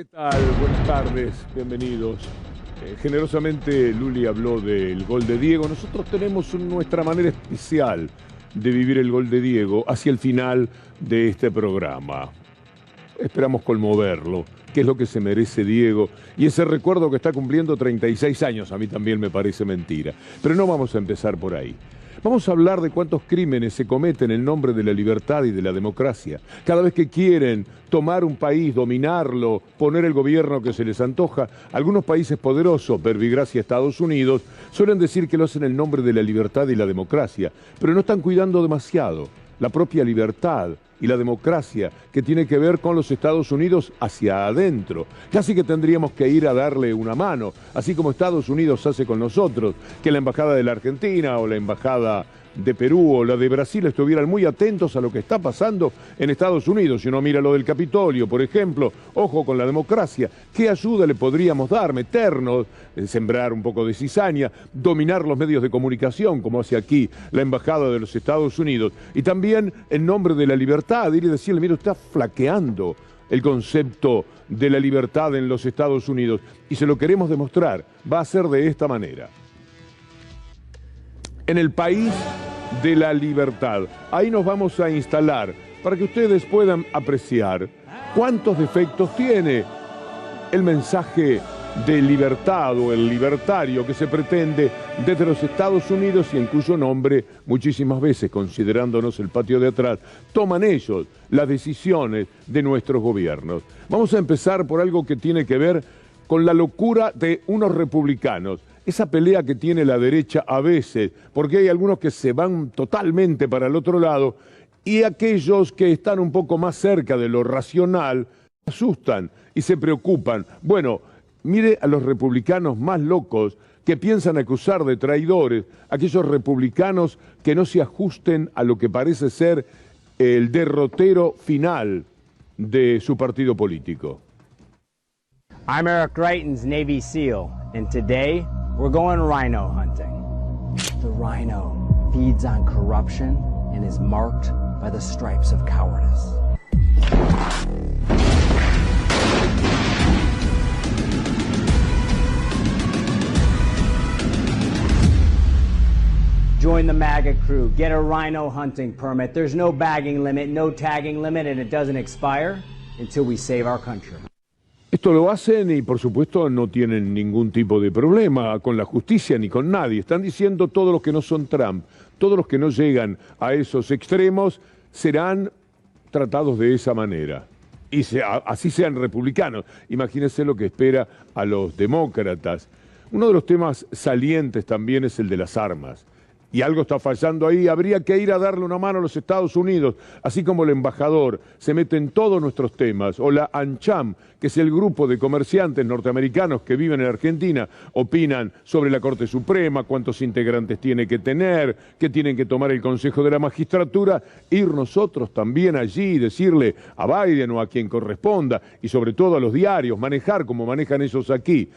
¿Qué tal? Buenas tardes, bienvenidos. Generosamente Luli habló del gol de Diego. Nosotros tenemos nuestra manera especial de vivir el gol de Diego hacia el final de este programa. Esperamos conmoverlo, que es lo que se merece Diego. Y ese recuerdo que está cumpliendo 36 años, a mí también me parece mentira. Pero no vamos a empezar por ahí. Vamos a hablar de cuántos crímenes se cometen en nombre de la libertad y de la democracia. Cada vez que quieren tomar un país, dominarlo, poner el gobierno que se les antoja, algunos países poderosos, verbigracia Estados Unidos, suelen decir que lo hacen en nombre de la libertad y la democracia, pero no están cuidando demasiado la propia libertad y la democracia que tiene que ver con los Estados Unidos hacia adentro. Casi que tendríamos que ir a darle una mano, así como Estados Unidos hace con nosotros, que la Embajada de la Argentina o la Embajada de Perú o la de Brasil estuvieran muy atentos a lo que está pasando en Estados Unidos. Si uno mira lo del Capitolio, por ejemplo, ojo con la democracia, ¿qué ayuda le podríamos dar? Meternos, sembrar un poco de cizaña, dominar los medios de comunicación, como hace aquí la Embajada de los Estados Unidos, y también en nombre de la libertad, ir y decirle, mira, está flaqueando el concepto de la libertad en los Estados Unidos, y se lo queremos demostrar, va a ser de esta manera. En el país de la libertad. Ahí nos vamos a instalar para que ustedes puedan apreciar cuántos defectos tiene el mensaje de libertad o el libertario que se pretende desde los Estados Unidos y en cuyo nombre muchísimas veces, considerándonos el patio de atrás, toman ellos las decisiones de nuestros gobiernos. Vamos a empezar por algo que tiene que ver con la locura de unos republicanos. Esa pelea que tiene la derecha a veces, porque hay algunos que se van totalmente para el otro lado y aquellos que están un poco más cerca de lo racional se asustan y se preocupan. Bueno, mire a los republicanos más locos que piensan acusar de traidores, aquellos republicanos que no se ajusten a lo que parece ser el derrotero final de su partido político. I'm Eric Greitens, Navy SEAL, and today we're going rhino hunting. The rhino feeds on corruption and is marked by the stripes of cowardice. Join the MAGA crew, get a rhino hunting permit. There's no bagging limit, no tagging limit, and it doesn't expire until we save our country. Esto lo hacen y por supuesto no tienen ningún tipo de problema con la justicia ni con nadie. Están diciendo todos los que no son Trump, todos los que no llegan a esos extremos serán tratados de esa manera. Y así sean republicanos. Imagínense lo que espera a los demócratas. Uno de los temas salientes también es el de las armas. Y algo está fallando ahí, habría que ir a darle una mano a los Estados Unidos, así como el embajador se mete en todos nuestros temas, o la ANCHAM, que es el grupo de comerciantes norteamericanos que viven en Argentina, opinan sobre la Corte Suprema, cuántos integrantes tiene que tener, qué tienen que tomar el Consejo de la Magistratura, ir nosotros también allí, decirle a Biden o a quien corresponda, y sobre todo a los diarios, manejar como manejan ellos aquí,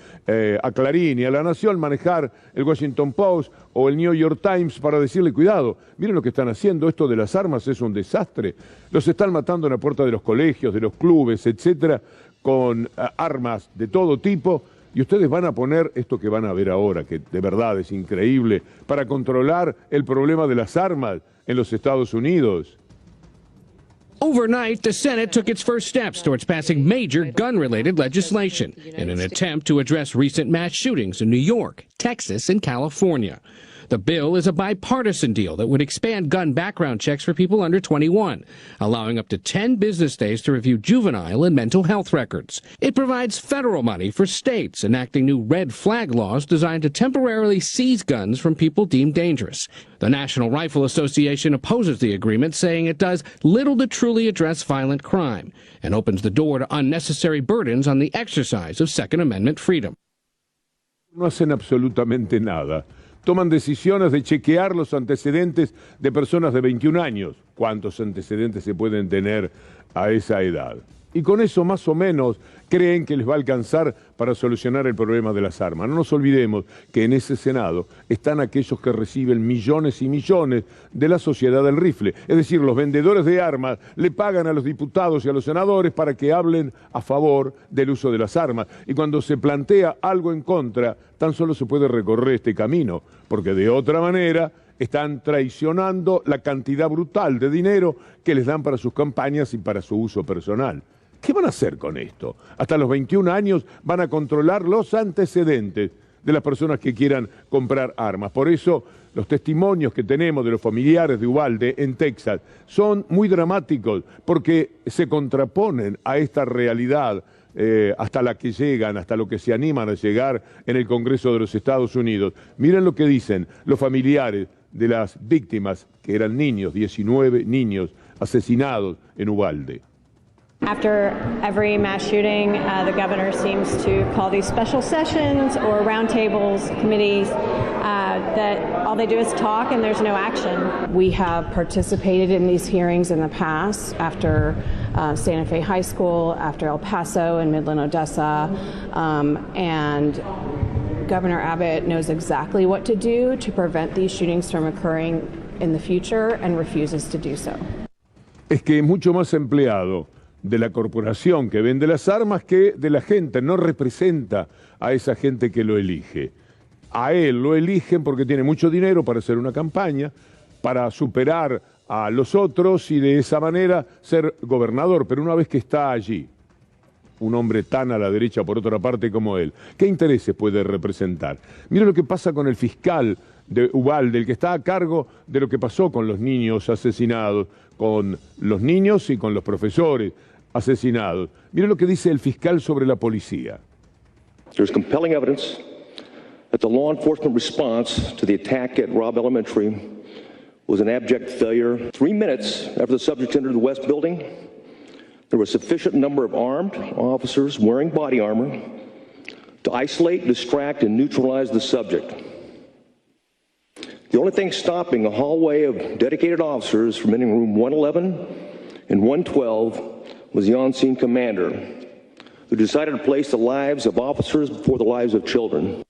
a Clarín y a La Nación, manejar el Washington Post o el New York Times para decirle, cuidado, miren lo que están haciendo, esto de las armas es un desastre, los están matando en la puerta de los colegios, de los clubes, etcétera, con armas de todo tipo, y ustedes van a poner esto que van a ver ahora, que de verdad es increíble, para controlar el problema de las armas en los Estados Unidos. Overnight, the Senate took its first steps towards passing major gun-related legislation in an attempt to address recent mass shootings in New York, Texas, and California. The bill is a bipartisan deal that would expand gun background checks for people under 21, allowing up to 10 business days to review juvenile and mental health records. It provides federal money for states enacting new red flag laws designed to temporarily seize guns from people deemed dangerous. The National Rifle Association opposes the agreement, saying it does little to truly address violent crime and opens the door to unnecessary burdens on the exercise of Second Amendment freedom. No hacen absolutamente nada. Toman decisiones de chequear los antecedentes de personas de 21 años. ¿Cuántos antecedentes se pueden tener a esa edad? Y con eso más o menos creen que les va a alcanzar para solucionar el problema de las armas. No nos olvidemos que en ese Senado están aquellos que reciben millones y millones de la sociedad del rifle. Es decir, los vendedores de armas le pagan a los diputados y a los senadores para que hablen a favor del uso de las armas. Y cuando se plantea algo en contra, tan solo se puede recorrer este camino, porque de otra manera están traicionando la cantidad brutal de dinero que les dan para sus campañas y para su uso personal. ¿Qué van a hacer con esto? Hasta los 21 años van a controlar los antecedentes de las personas que quieran comprar armas. Por eso los testimonios que tenemos de los familiares de Uvalde en Texas son muy dramáticos porque se contraponen a esta realidad hasta la que llegan, hasta lo que se animan a llegar en el Congreso de los Estados Unidos. Miren lo que dicen los familiares de las víctimas, que eran niños, 19 niños asesinados en Uvalde. After every mass shooting, the governor seems to call these special sessions or roundtables, committees, that all they do is talk and there's no action. We have participated in these hearings in the past after Santa Fe High School, after El Paso and Midland, Odessa, and Governor Abbott knows exactly what to do to prevent these shootings from occurring in the future and refuses to do so. Es que es mucho más empleado de la corporación que vende las armas que de la gente, no representa a esa gente que lo elige. A él lo eligen porque tiene mucho dinero para hacer una campaña, para superar a los otros y de esa manera ser gobernador, pero una vez que está allí, un hombre tan a la derecha por otra parte como él, ¿qué intereses puede representar? Mire lo que pasa con el fiscal de Uvalde, el que está a cargo de lo que pasó con los niños asesinados, con los niños y con los profesores asesinados. Mire lo que dice el fiscal sobre la policía. There's compelling evidence that the law enforcement response to the attack at Robb Elementary was an abject failure. 3 minutes after the subject entered the West Building, there was a sufficient number of armed officers wearing body armor to isolate, distract, and neutralize the subject. The only thing stopping a hallway of dedicated officers from entering room 111 and 112 was the on-scene commander, who decided to place the lives of officers before the lives of children.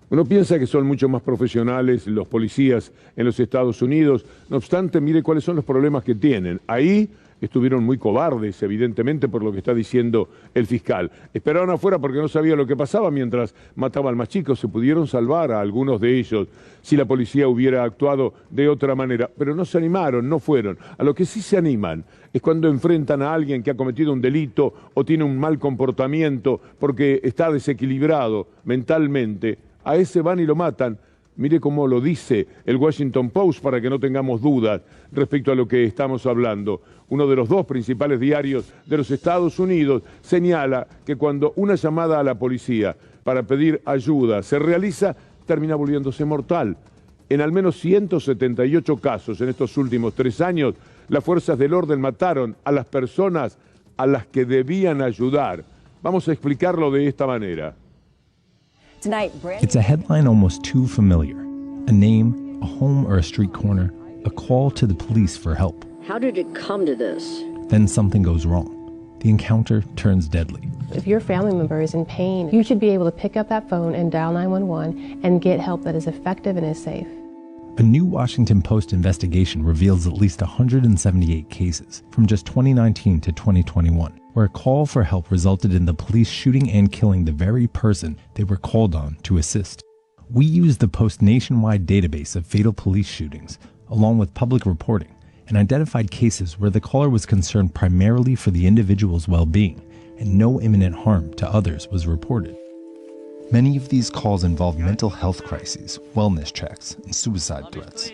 Uno piensa que son mucho más profesionales los policías en los Estados Unidos, no obstante, mire cuáles son los problemas que tienen. Ahí estuvieron muy cobardes, evidentemente, por lo que está diciendo el fiscal. Esperaron afuera porque no sabía lo que pasaba mientras mataba al más chico. Se pudieron salvar a algunos de ellos si la policía hubiera actuado de otra manera, pero no se animaron, no fueron. A lo que sí se animan es cuando enfrentan a alguien que ha cometido un delito o tiene un mal comportamiento porque está desequilibrado mentalmente. A ese van y lo matan. Mire cómo lo dice el Washington Post para que no tengamos dudas respecto a lo que estamos hablando. Uno de los dos principales diarios de los Estados Unidos señala que cuando una llamada a la policía para pedir ayuda se realiza, termina volviéndose mortal. En al menos 178 casos en estos últimos 3 años, las fuerzas del orden mataron a las personas a las que debían ayudar. Vamos a explicarlo de esta manera. It's a headline almost too familiar. A name, a home or a street corner, a call to the police for help. How did it come to this? Then something goes wrong. The encounter turns deadly. If your family member is in pain, you should be able to pick up that phone and dial 911 and get help that is effective and is safe. A new Washington Post investigation reveals at least 178 cases from just 2019 to 2021, where a call for help resulted in the police shooting and killing the very person they were called on to assist. We used the Post nationwide database of fatal police shootings, along with public reporting, and identified cases where the caller was concerned primarily for the individual's well-being, and no imminent harm to others was reported. Many of these calls involve mental health crises, wellness checks, and suicide threats.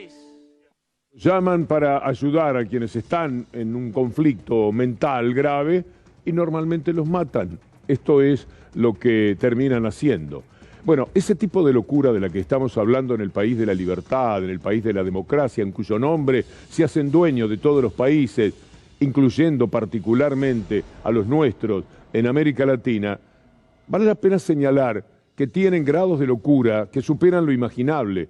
Llaman para ayudar a quienes están en un conflicto mental grave y normalmente los matan. Esto es lo que terminan haciendo. Bueno, ese tipo de locura de la que estamos hablando en el país de la libertad, en el país de la democracia, en cuyo nombre se hacen dueños de todos los países, incluyendo particularmente a los nuestros en América Latina, vale la pena señalar que tienen grados de locura que superan lo imaginable.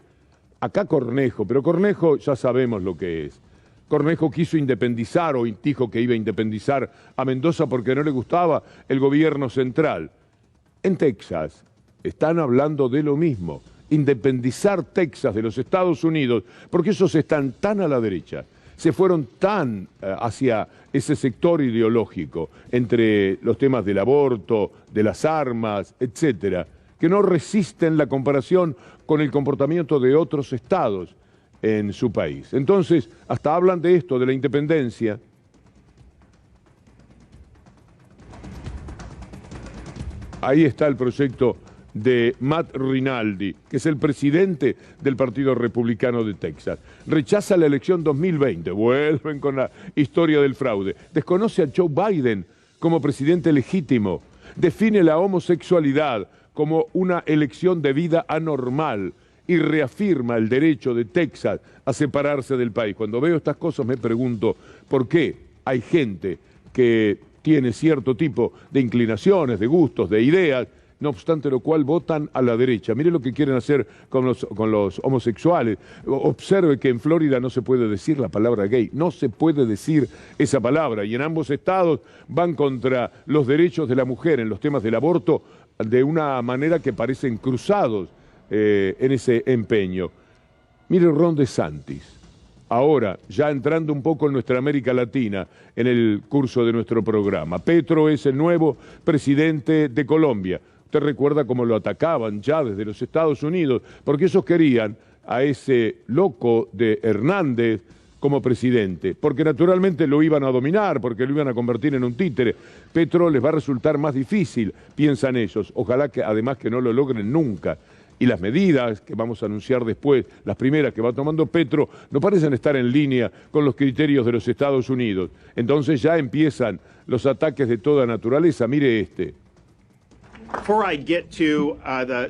Acá Cornejo, pero Cornejo ya sabemos lo que es. Cornejo quiso independizar o dijo que iba a independizar a Mendoza porque no le gustaba el gobierno central. En Texas están hablando de lo mismo, independizar Texas de los Estados Unidos, porque esos están tan a la derecha, se fueron tan hacia ese sector ideológico, entre los temas del aborto, de las armas, etcétera, que no resisten la comparación con el comportamiento de otros estados en su país. Entonces, hasta hablan de esto, de la independencia. Ahí está el proyecto de Matt Rinaldi, que es el presidente del Partido Republicano de Texas. Rechaza la elección 2020, vuelven con la historia del fraude. Desconoce a Joe Biden como presidente legítimo. Define la homosexualidad como una elección de vida anormal y reafirma el derecho de Texas a separarse del país. Cuando veo estas cosas me pregunto por qué hay gente que tiene cierto tipo de inclinaciones, de gustos, de ideas, no obstante lo cual votan a la derecha. Mire lo que quieren hacer con los homosexuales. Observe que en Florida no se puede decir la palabra gay, no se puede decir esa palabra, y en ambos estados van contra los derechos de la mujer en los temas del aborto de una manera que parecen cruzados en ese empeño. Mire Ron DeSantis, ahora ya entrando un poco en nuestra América Latina en el curso de nuestro programa. Petro es el nuevo presidente de Colombia. Usted recuerda cómo lo atacaban ya desde los Estados Unidos, porque ellos querían a ese loco de Hernández como presidente, porque naturalmente lo iban a dominar, porque lo iban a convertir en un títere. Petro les va a resultar más difícil, piensan ellos. Ojalá que además que no lo logren nunca. Y las medidas que vamos a anunciar después, las primeras que va tomando Petro, no parecen estar en línea con los criterios de los Estados Unidos. Entonces ya empiezan los ataques de toda naturaleza. Mire este. Before I get to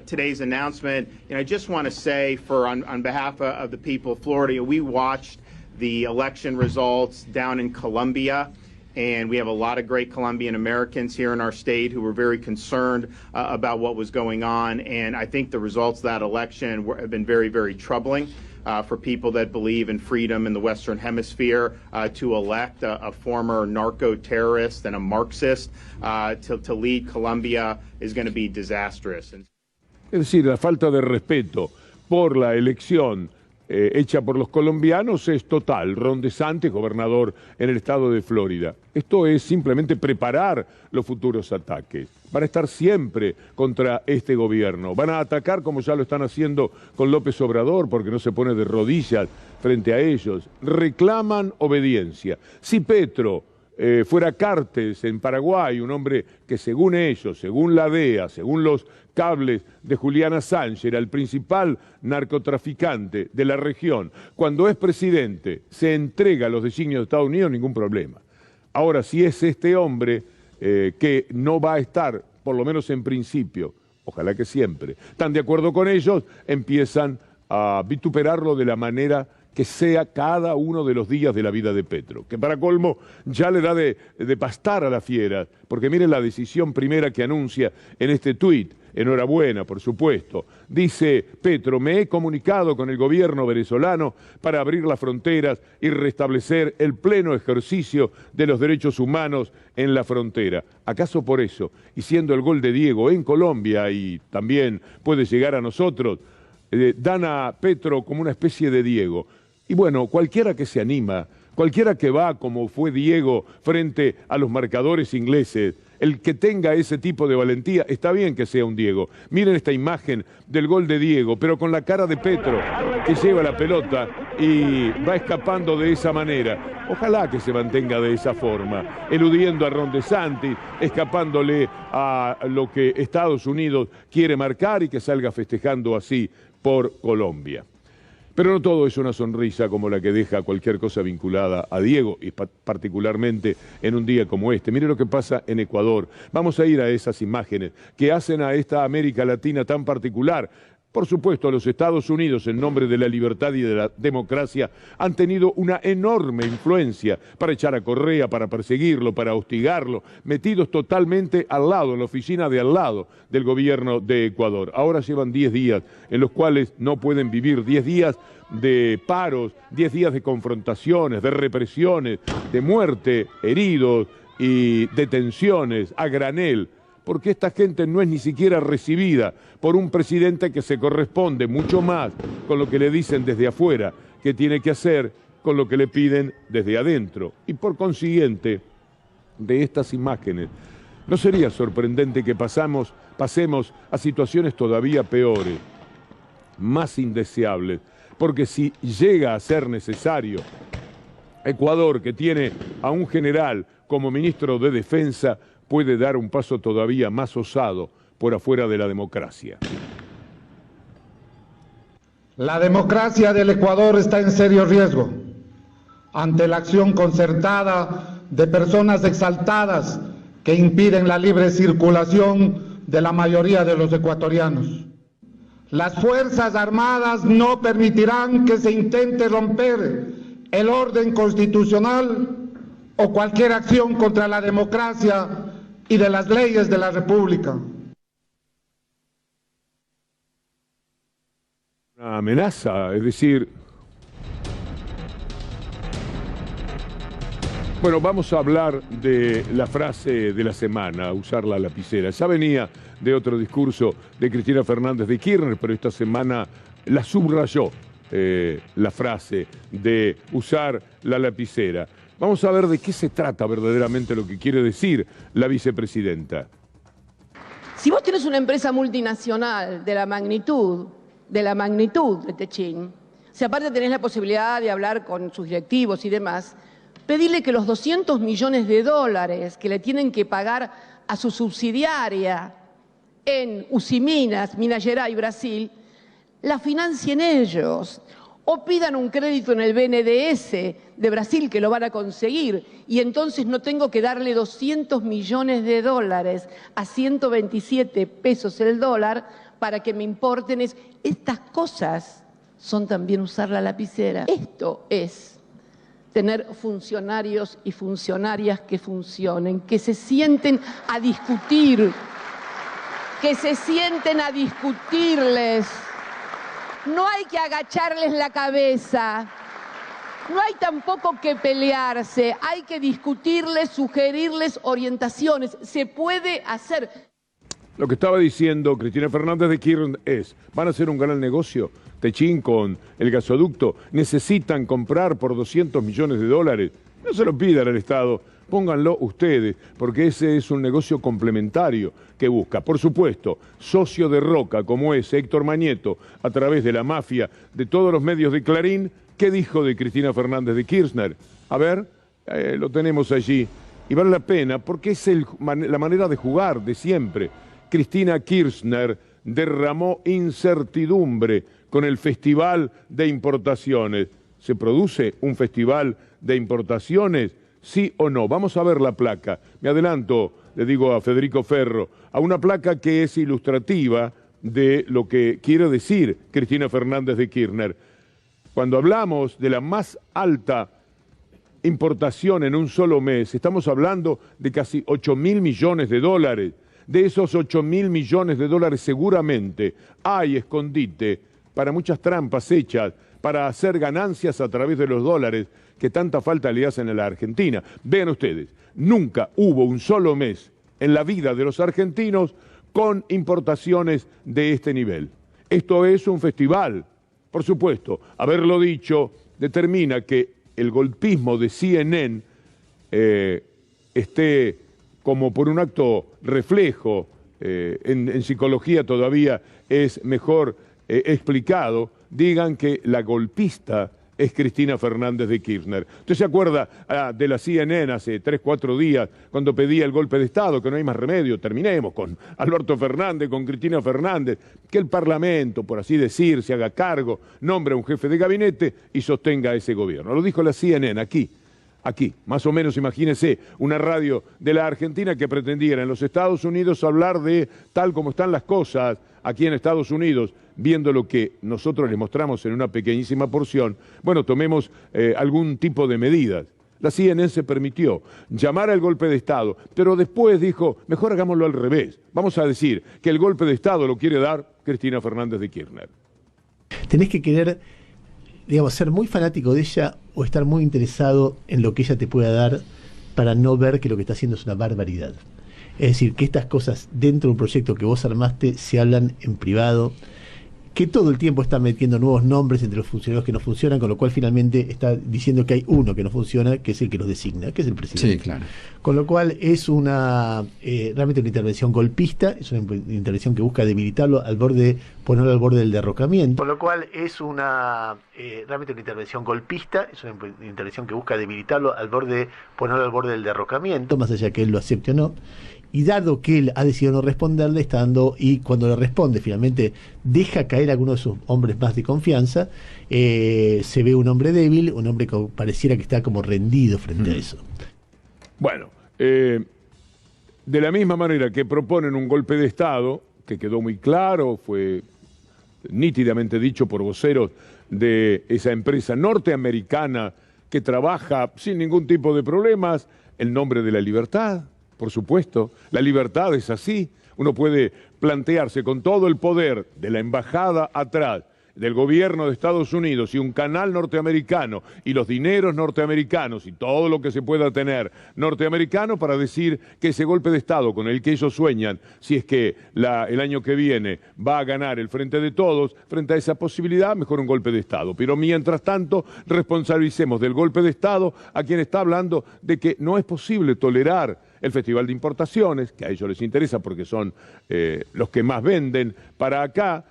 today's announcement, I just want to say, on behalf of the people of Florida, we watched the election results down in Columbia, and we have a lot of great Colombian Americans here in our state who were very concerned about what was going on, and I think the results of that election have been very, very troubling. For people that believe in freedom in the Western Hemisphere, to elect a former narco-terrorist and a Marxist to lead Colombia is going to be disastrous. Es decir, la falta de respeto por la elección hecha por los colombianos es total. Ron DeSantis, gobernador en el estado de Florida. Esto es simplemente preparar los futuros ataques. Van a estar siempre contra este gobierno. Van a atacar como ya lo están haciendo con López Obrador, porque no se pone de rodillas frente a ellos. Reclaman obediencia. Si Petro fuera Cartes en Paraguay, un hombre que según ellos, según la DEA, según los cables de Julian Assange, era el principal narcotraficante de la región, cuando es presidente se entrega a los designios de Estados Unidos, ningún problema. Ahora, si es este hombre que no va a estar, por lo menos en principio, ojalá que siempre, están de acuerdo con ellos, empiezan a vituperarlo de la manera que sea cada uno de los días de la vida de Petro, que para colmo ya le da de pastar a la fiera, porque miren la decisión primera que anuncia en este tuit, enhorabuena por supuesto, dice Petro: me he comunicado con el gobierno venezolano para abrir las fronteras y restablecer el pleno ejercicio de los derechos humanos en la frontera. ¿Acaso por eso, y siendo el gol de Diego en Colombia y también puede llegar a nosotros, dan a Petro como una especie de Diego? Y bueno, cualquiera que se anima, cualquiera que va como fue Diego frente a los marcadores ingleses, el que tenga ese tipo de valentía, está bien que sea un Diego. Miren esta imagen del gol de Diego, pero con la cara de Petro, que lleva la pelota y va escapando de esa manera. Ojalá que se mantenga de esa forma, eludiendo a Ron DeSantis, escapándole a lo que Estados Unidos quiere marcar y que salga festejando así por Colombia. Pero no todo es una sonrisa como la que deja cualquier cosa vinculada a Diego, y particularmente en un día como este. Mire lo que pasa en Ecuador. Vamos a ir a esas imágenes que hacen a esta América Latina tan particular. Por supuesto, los Estados Unidos, en nombre de la libertad y de la democracia, han tenido una enorme influencia para echar a Correa, para perseguirlo, para hostigarlo, metidos totalmente al lado, en la oficina de al lado del gobierno de Ecuador. Ahora llevan 10 días en los cuales no pueden vivir, 10 días de paros, 10 días de confrontaciones, de represiones, de muerte, heridos y detenciones a granel, porque esta gente no es ni siquiera recibida por un presidente que se corresponde mucho más con lo que le dicen desde afuera que tiene que hacer con lo que le piden desde adentro. Y por consiguiente, de estas imágenes, no sería sorprendente que pasemos a situaciones todavía peores, más indeseables, porque si llega a ser necesario, Ecuador, que tiene a un general como ministro de Defensa, puede dar un paso todavía más osado por afuera de la democracia. La democracia del Ecuador está en serio riesgo ante la acción concertada de personas exaltadas que impiden la libre circulación de la mayoría de los ecuatorianos. Las Fuerzas Armadas no permitirán que se intente romper el orden constitucional o cualquier acción contra la democracia y de las leyes de la República. Una amenaza, es decir... Bueno, vamos a hablar de la frase de la semana, usar la lapicera. Ya venía de otro discurso de Cristina Fernández de Kirchner, pero esta semana la subrayó la frase de usar la lapicera. Vamos a ver de qué se trata verdaderamente lo que quiere decir la vicepresidenta. Si vos tenés una empresa multinacional de la magnitud de Techin, si aparte tenés la posibilidad de hablar con sus directivos y demás, pedirle que los 200 millones de dólares que le tienen que pagar a su subsidiaria en Usiminas, Minas Gerais, Brasil, la financien ellos. O pidan un crédito en el BNDES de Brasil, que lo van a conseguir, y entonces no tengo que darle 200 millones de dólares a 127 pesos el dólar para que me importen. Estas cosas son también usar la lapicera. Esto es tener funcionarios y funcionarias que funcionen, que se sienten a discutir, que se sienten a discutirles. No hay que agacharles la cabeza, no hay tampoco que pelearse, hay que discutirles, sugerirles orientaciones, se puede hacer. Lo que estaba diciendo Cristina Fernández de Kirchner es, van a hacer un gran negocio, Techin con el gasoducto, necesitan comprar por 200 millones de dólares, no se lo pidan al Estado, pónganlo ustedes, porque ese es un negocio complementario que busca. Por supuesto, socio de Roca, como es Héctor Mañeto, a través de la mafia de todos los medios de Clarín, ¿qué dijo de Cristina Fernández de Kirchner? A ver, lo tenemos allí. Y vale la pena, porque es la manera de jugar de siempre. Cristina Kirchner derramó incertidumbre con el Festival de Importaciones. ¿Se produce un festival de importaciones? ¿Sí o no? Vamos a ver la placa. Me adelanto, le digo a Federico Ferro, a una placa que es ilustrativa de lo que quiere decir Cristina Fernández de Kirchner. Cuando hablamos de la más alta importación en un solo mes, estamos hablando de casi 8.000 millones de dólares. De esos 8.000 millones de dólares seguramente hay escondite para muchas trampas hechas para hacer ganancias a través de los dólares que tanta falta le hacen a la Argentina. Vean ustedes, nunca hubo un solo mes en la vida de los argentinos con importaciones de este nivel. Esto es un festival. Por supuesto, haberlo dicho determina que el golpismo de CNN esté como por un acto reflejo, en psicología todavía es mejor explicado, digan que la golpista es Cristina Fernández de Kirchner. ¿Usted se acuerda de la CNN hace 3, 4 días cuando pedía el golpe de Estado, que no hay más remedio, terminemos con Alberto Fernández, con Cristina Fernández, que el Parlamento, por así decir, se haga cargo, nombre a un jefe de gabinete y sostenga ese gobierno? Lo dijo la CNN aquí, más o menos imagínese una radio de la Argentina que pretendiera en los Estados Unidos hablar de tal como están las cosas aquí en Estados Unidos, viendo lo que nosotros les mostramos en una pequeñísima porción, bueno, tomemos algún tipo de medidas. La CNN se permitió llamar al golpe de Estado, pero después dijo, mejor hagámoslo al revés. Vamos a decir que el golpe de Estado lo quiere dar Cristina Fernández de Kirchner. Tenés que querer, digamos, ser muy fanático de ella o estar muy interesado en lo que ella te pueda dar para no ver que lo que está haciendo es una barbaridad. Es decir, que estas cosas dentro de un proyecto que vos armaste se hablan en privado, que todo el tiempo está metiendo nuevos nombres entre los funcionarios que no funcionan, con lo cual finalmente está diciendo que hay uno que no funciona, que es el que los designa, que es el presidente. Sí, claro. Con lo cual es una realmente una intervención golpista, es una intervención que busca debilitarlo al borde, ponerlo al borde del derrocamiento. Con lo cual es una realmente una intervención golpista, es una intervención que busca debilitarlo al borde, ponerlo al borde del derrocamiento, más allá que él lo acepte o no. Y dado que él ha decidido no responderle, está dando, y cuando le responde finalmente deja caer a alguno de sus hombres más de confianza, se ve un hombre débil, un hombre que pareciera que está como rendido frente a eso. Bueno, de la misma manera que proponen un golpe de Estado, que quedó muy claro, fue nítidamente dicho por voceros de esa empresa norteamericana que trabaja sin ningún tipo de problemas, el nombre de la libertad. Por supuesto, la libertad es así. Uno puede plantearse con todo el poder de la embajada atrás, del gobierno de Estados Unidos y un canal norteamericano y los dineros norteamericanos y todo lo que se pueda tener norteamericano para decir que ese golpe de Estado con el que ellos sueñan, si es que el año que viene va a ganar el Frente de Todos, frente a esa posibilidad, mejor un golpe de Estado. Pero mientras tanto, responsabilicemos del golpe de Estado a quien está hablando de que no es posible tolerar el Festival de Importaciones, que a ellos les interesa porque son los que más venden para acá,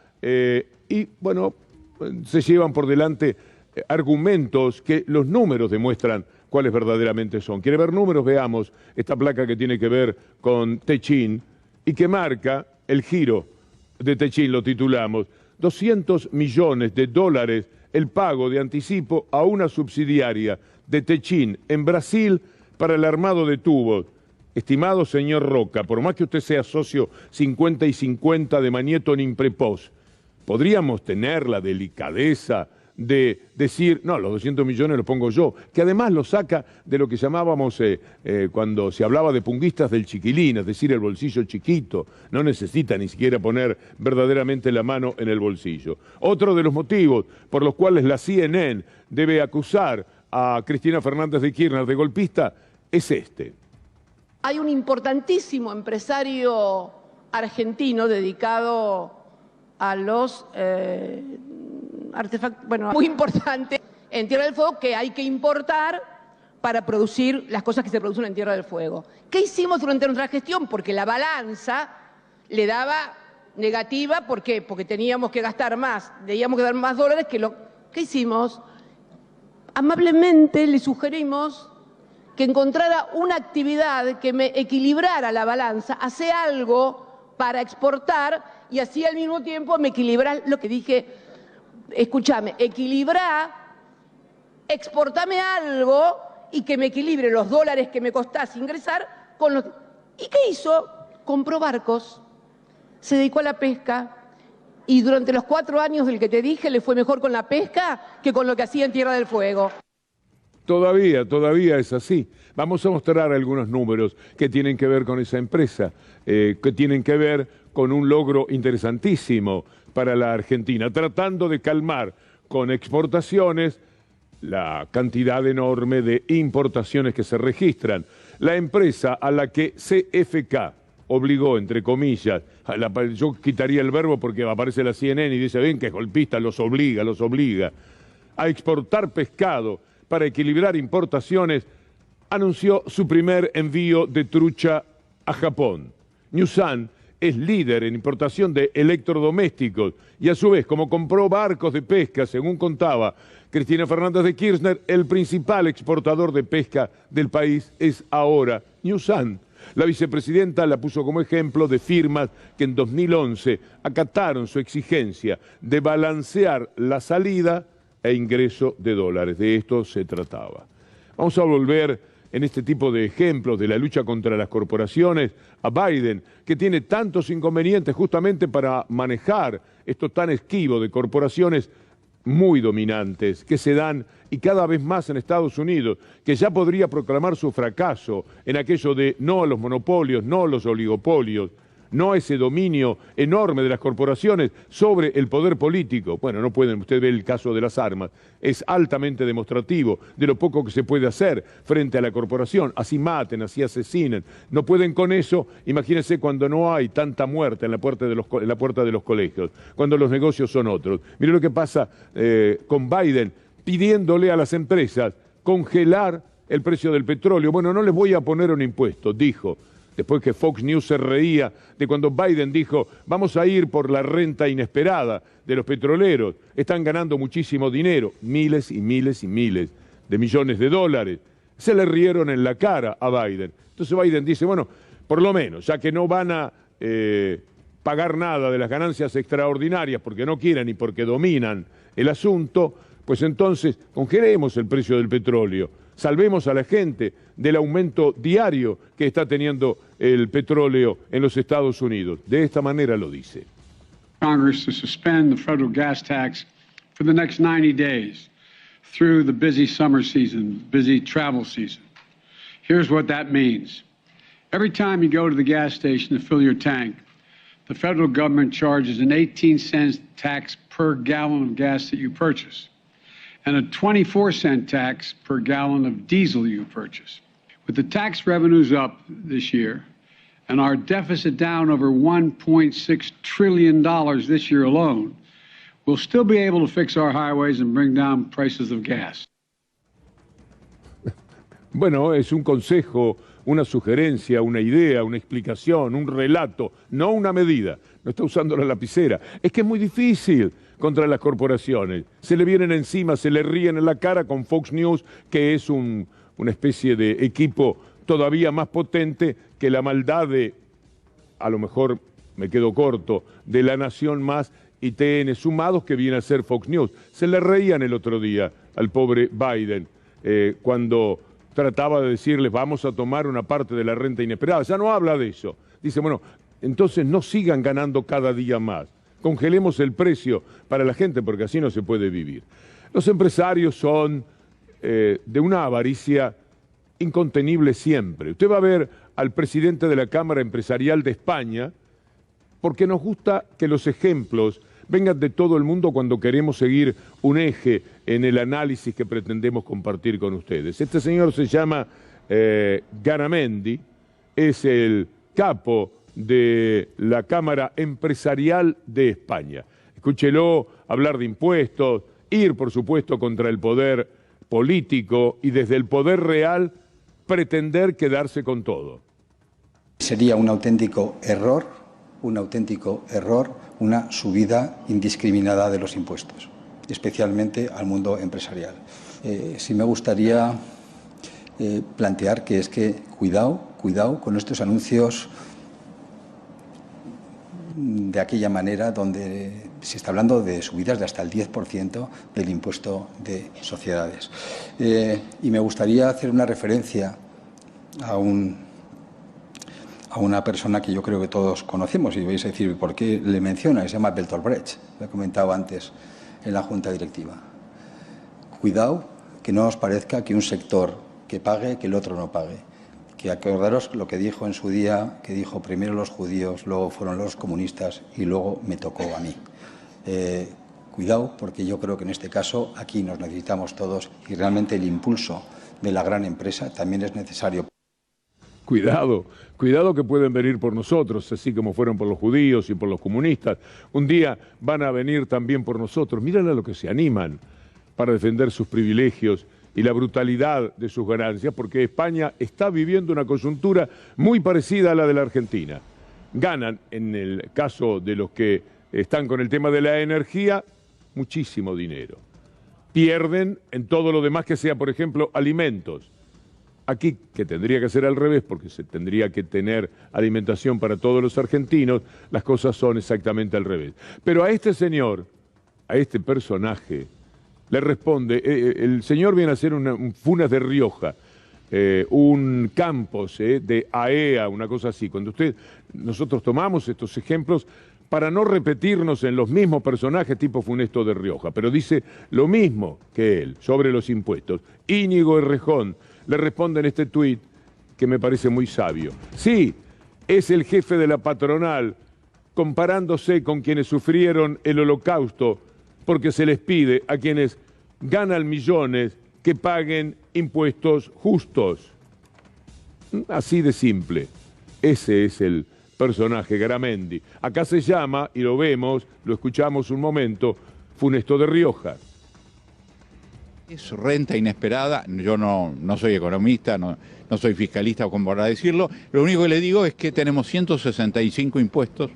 y bueno, se llevan por delante argumentos que los números demuestran cuáles verdaderamente son. ¿Quiere ver números? Veamos esta placa que tiene que ver con Techin y que marca el giro de Techin, lo titulamos, 200 millones de dólares el pago de anticipo a una subsidiaria de Techin en Brasil para el armado de tubos. Estimado señor Roca, por más que usted sea socio 50 y 50 de Manieto Nimprepos, podríamos tener la delicadeza de decir, no, los 200 millones los pongo yo, que además lo saca de lo que llamábamos cuando se hablaba de punguistas del chiquilín, es decir, el bolsillo chiquito, no necesita ni siquiera poner verdaderamente la mano en el bolsillo. Otro de los motivos por los cuales la CNN debe acusar a Cristina Fernández de Kirchner de golpista es este. Hay un importantísimo empresario argentino dedicado a los artefactos, bueno, muy importante en Tierra del Fuego que hay que importar para producir las cosas que se producen en Tierra del Fuego. ¿Qué hicimos durante nuestra gestión? Porque la balanza le daba negativa, ¿por qué? Porque teníamos que gastar más, teníamos que dar más dólares que lo que hicimos. Amablemente le sugerimos que encontrara una actividad que me equilibrara la balanza, hace algo para exportar y así al mismo tiempo me equilibra lo que dije, escúchame, equilibra, exportame algo y que me equilibre los dólares que me costase ingresar con los... ¿Y qué hizo? Compró barcos, se dedicó a la pesca y durante los 4 años del que te dije le fue mejor con la pesca que con lo que hacía en Tierra del Fuego. Todavía es así. Vamos a mostrar algunos números que tienen que ver con esa empresa, que tienen que ver con un logro interesantísimo para la Argentina, tratando de calmar con exportaciones la cantidad enorme de importaciones que se registran. La empresa a la que CFK obligó, entre comillas, yo quitaría el verbo porque aparece la CNN y dice, ven que es golpista, los obliga, a exportar pescado para equilibrar importaciones, anunció su primer envío de trucha a Japón. Newsan es líder en importación de electrodomésticos y a su vez, como compró barcos de pesca, según contaba Cristina Fernández de Kirchner, el principal exportador de pesca del país es ahora Newsan. La vicepresidenta la puso como ejemplo de firmas que en 2011 acataron su exigencia de balancear la salida e ingreso de dólares. De esto se trataba. Vamos a volver en este tipo de ejemplos de la lucha contra las corporaciones a Biden, que tiene tantos inconvenientes justamente para manejar esto tan esquivo de corporaciones muy dominantes que se dan y cada vez más en Estados Unidos, que ya podría proclamar su fracaso en aquello de no a los monopolios, no a los oligopolios, no a ese dominio enorme de las corporaciones sobre el poder político. Bueno, no pueden, usted ve el caso de las armas, es altamente demostrativo de lo poco que se puede hacer frente a la corporación, así maten, así asesinen. No pueden con eso, imagínense cuando no hay tanta muerte en la puerta de los colegios, cuando los negocios son otros. Mire lo que pasa con Biden, pidiéndole a las empresas congelar el precio del petróleo. Bueno, no les voy a poner un impuesto, dijo. Después que Fox News se reía de cuando Biden dijo, vamos a ir por la renta inesperada de los petroleros, están ganando muchísimo dinero, miles y miles y miles de millones de dólares. Se le rieron en la cara a Biden. Entonces Biden dice, bueno, por lo menos, ya que no van a pagar nada de las ganancias extraordinarias porque no quieren y porque dominan el asunto, pues entonces congelemos el precio del petróleo. Salvemos a la gente del aumento diario que está teniendo el petróleo en los Estados Unidos. De esta manera lo dice. Congress to suspend the federal gas tax for the next 90 days through the busy summer season, busy travel season. Here's what that means. Every time you go to the gas station to fill your tank, the federal government charges an 18-cent tax per gallon of gas that you purchase, and a 24-cent tax per gallon of diesel you purchase. With the tax revenues up this year and our deficit down over $1.6 trillion this year alone, we'll still be able to fix our highways and bring down prices of gas. Bueno, es un consejo, una sugerencia, una idea, una explicación, un relato, no una medida. No está usando la lapicera. Es que es muy difícil contra las corporaciones. Se le vienen encima, se le ríen en la cara con Fox News, que es una especie de equipo todavía más potente que la maldad de, a lo mejor me quedo corto, de La Nación Más y TN sumados, que viene a ser Fox News. Se le reían el otro día al pobre Biden cuando trataba de decirles vamos a tomar una parte de la renta inesperada. Ya no habla de eso. Dice, bueno, entonces no sigan ganando cada día más. Congelemos el precio para la gente porque así no se puede vivir. Los empresarios son de una avaricia incontenible siempre. Usted va a ver al presidente de la Cámara Empresarial de España porque nos gusta que los ejemplos vengan de todo el mundo cuando queremos seguir un eje en el análisis que pretendemos compartir con ustedes. Este señor se llama Garamendi, es el capo de la Cámara Empresarial de España. Escúchelo hablar de impuestos, ir, por supuesto, contra el poder político y desde el poder real pretender quedarse con todo. Sería un auténtico error, una subida indiscriminada de los impuestos, especialmente al mundo empresarial. Sí me gustaría plantear que es que cuidado con estos anuncios de aquella manera donde se está hablando de subidas de hasta el 10% del impuesto de sociedades. Y me gustaría hacer una referencia a una persona que yo creo que todos conocemos y vais a decir por qué le menciona, se llama Bertolt Brecht, lo he comentado antes en la Junta Directiva. Cuidado que no os parezca que un sector que pague, que el otro no pague. Que acordaros lo que dijo en su día, que dijo primero los judíos, luego fueron los comunistas y luego me tocó a mí. Cuidado, porque yo creo que en este caso aquí nos necesitamos todos y realmente el impulso de la gran empresa también es necesario. Cuidado que pueden venir por nosotros, así como fueron por los judíos y por los comunistas. Un día van a venir también por nosotros. Mírale a lo que se animan para defender sus privilegios y la brutalidad de sus ganancias, porque España está viviendo una coyuntura muy parecida a la de la Argentina. Ganan, en el caso de los que están con el tema de la energía, muchísimo dinero. Pierden en todo lo demás que sea, por ejemplo, alimentos. Aquí, que tendría que ser al revés, porque se tendría que tener alimentación para todos los argentinos, las cosas son exactamente al revés. Pero a este señor, a este personaje, le responde, el señor viene a ser un Funes de Rioja, un campus de AEA, una cosa así. Nosotros tomamos estos ejemplos para no repetirnos en los mismos personajes tipo Funesto de Rioja, pero dice lo mismo que él sobre los impuestos. Íñigo Errejón le responde en este tuit que me parece muy sabio. Sí, es el jefe de la patronal comparándose con quienes sufrieron el holocausto porque se les pide a quienes ganan millones que paguen impuestos justos. Así de simple. Ese es el personaje Garamendi. Acá se llama, y lo vemos, lo escuchamos un momento, Funesto de Rioja. Es renta inesperada, yo no soy economista, no soy fiscalista como para decirlo, lo único que le digo es que tenemos 165 impuestos,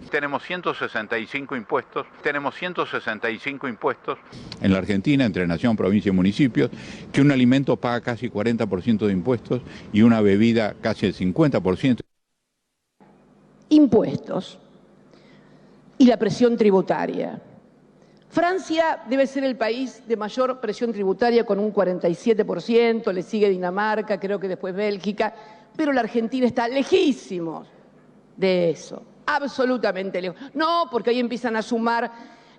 en la Argentina, entre nación, provincia y municipios, que un alimento paga casi 40% de impuestos y una bebida casi el 50%. Impuestos y la presión tributaria. Francia debe ser el país de mayor presión tributaria con un 47%, le sigue Dinamarca, creo que después Bélgica, pero la Argentina está lejísimos de eso, absolutamente lejos. No, porque ahí empiezan a sumar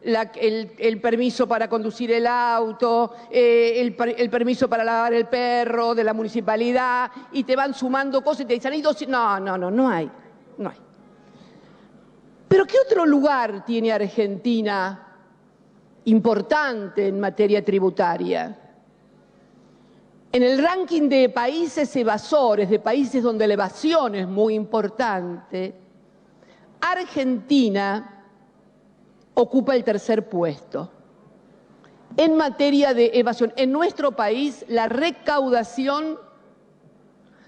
el permiso para conducir el auto, el permiso para lavar el perro de la municipalidad, y te van sumando cosas y te dicen, no hay. Pero ¿qué otro lugar tiene Argentina importante en materia tributaria? En el ranking de países evasores, de países donde la evasión es muy importante, Argentina ocupa el tercer puesto en materia de evasión. En nuestro país la recaudación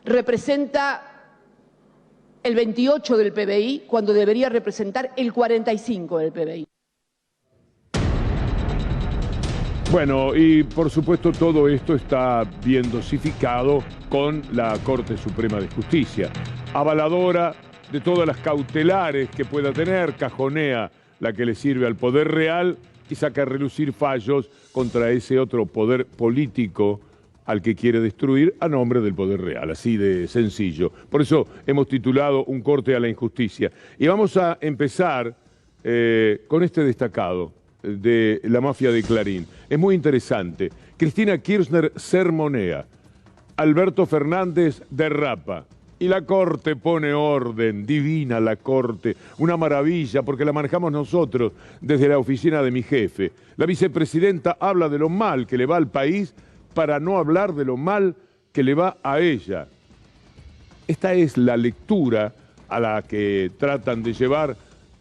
representa el 28 del PBI, cuando debería representar el 45 del PBI. Bueno, y por supuesto todo esto está bien dosificado con la Corte Suprema de Justicia. Avaladora de todas las cautelares que pueda tener, cajonea la que le sirve al poder real y saca a relucir fallos contra ese otro poder político al que quiere destruir a nombre del poder real, así de sencillo. Por eso hemos titulado Un corte a la injusticia. Y vamos a empezar con este destacado de la mafia de Clarín. Es muy interesante. Cristina Kirchner sermonea, Alberto Fernández derrapa. Y la Corte pone orden, divina la Corte, una maravilla porque la manejamos nosotros desde la oficina de mi jefe. La vicepresidenta habla de lo mal que le va al país para no hablar de lo mal que le va a ella. Esta es la lectura a la que tratan de llevar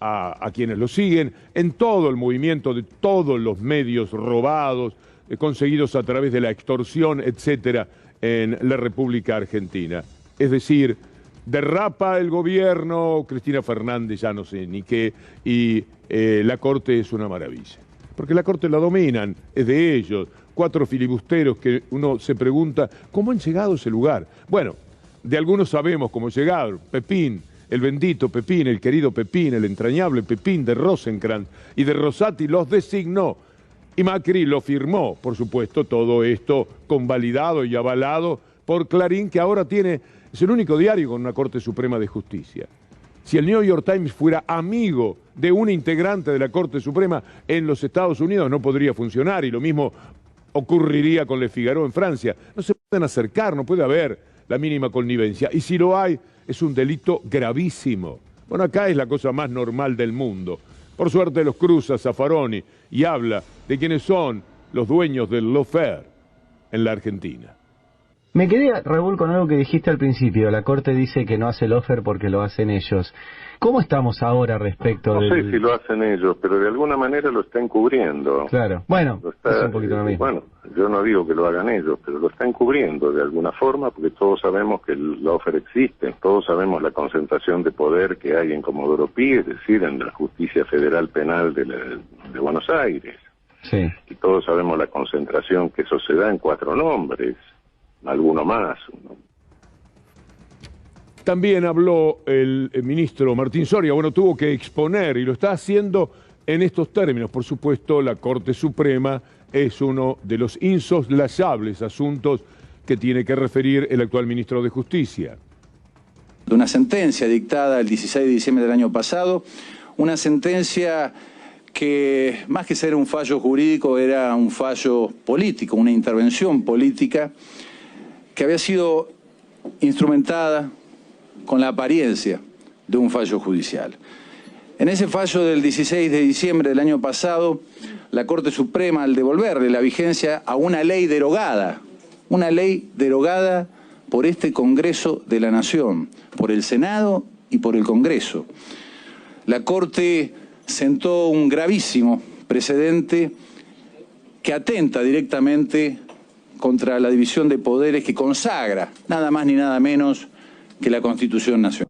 a quienes lo siguen en todo el movimiento de todos los medios robados, conseguidos a través de la extorsión, etcétera, en la República Argentina. Es decir, derrapa el gobierno, Cristina Fernández ya no sé ni qué, y la Corte es una maravilla. Porque la Corte la dominan, es de ellos, 4 filibusteros que uno se pregunta, ¿cómo han llegado a ese lugar? Bueno, de algunos sabemos cómo llegaron. Pepín, el bendito Pepín, el querido Pepín, el entrañable Pepín de Rosenkrantz y de Rosati los designó. Y Macri lo firmó, por supuesto, todo esto convalidado y avalado por Clarín, que ahora es el único diario con una Corte Suprema de Justicia. Si el New York Times fuera amigo de un integrante de la Corte Suprema en los Estados Unidos, no podría funcionar, y lo mismo ocurriría con Le Figaro en Francia. No se pueden acercar, no puede haber la mínima connivencia, y si lo hay, es un delito gravísimo. Bueno, acá es la cosa más normal del mundo. Por suerte los cruza Zaffaroni y habla de quiénes son los dueños del lawfare en la Argentina. Me quedé, Raúl, con algo que dijiste al principio. La Corte dice que no hace lawfare porque lo hacen ellos. ¿Cómo estamos ahora respecto No sé si lo hacen ellos, pero de alguna manera lo están cubriendo. Claro, bueno, es un poquito lo mismo. Bueno, yo no digo que lo hagan ellos, pero lo están cubriendo de alguna forma, porque todos sabemos que el lawfare existe, todos sabemos la concentración de poder que hay en Comodoro Pi, es decir, en la Justicia Federal Penal de Buenos Aires. Sí. Y todos sabemos la concentración que eso se da en 4 nombres, alguno más, ¿no? También habló el ministro Martín Soria, bueno, tuvo que exponer y lo está haciendo en estos términos. Por supuesto, la Corte Suprema es uno de los insoslayables asuntos que tiene que referir el actual ministro de Justicia. De una sentencia dictada el 16 de diciembre del año pasado, una sentencia que más que ser un fallo jurídico era un fallo político, una intervención política que había sido instrumentada con la apariencia de un fallo judicial. En ese fallo del 16 de diciembre del año pasado, la Corte Suprema, al devolverle la vigencia a una ley derogada por este Congreso de la Nación, por el Senado y por el Congreso, la Corte sentó un gravísimo precedente que atenta directamente contra la división de poderes que consagra nada más ni nada menos que la Constitución Nacional.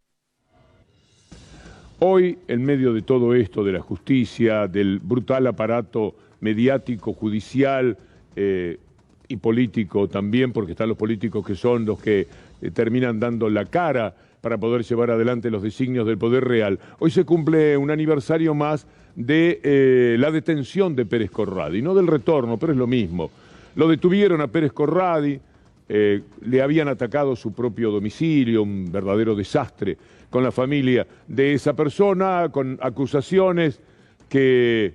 Hoy, en medio de todo esto, de la justicia, del brutal aparato mediático, judicial y político también, porque están los políticos que son los que terminan dando la cara para poder llevar adelante los designios del poder real. Hoy se cumple un aniversario más de la detención de Pérez Corradi, no del retorno, pero es lo mismo. Lo detuvieron a Pérez Corradi, le habían atacado su propio domicilio, un verdadero desastre con la familia de esa persona, con acusaciones que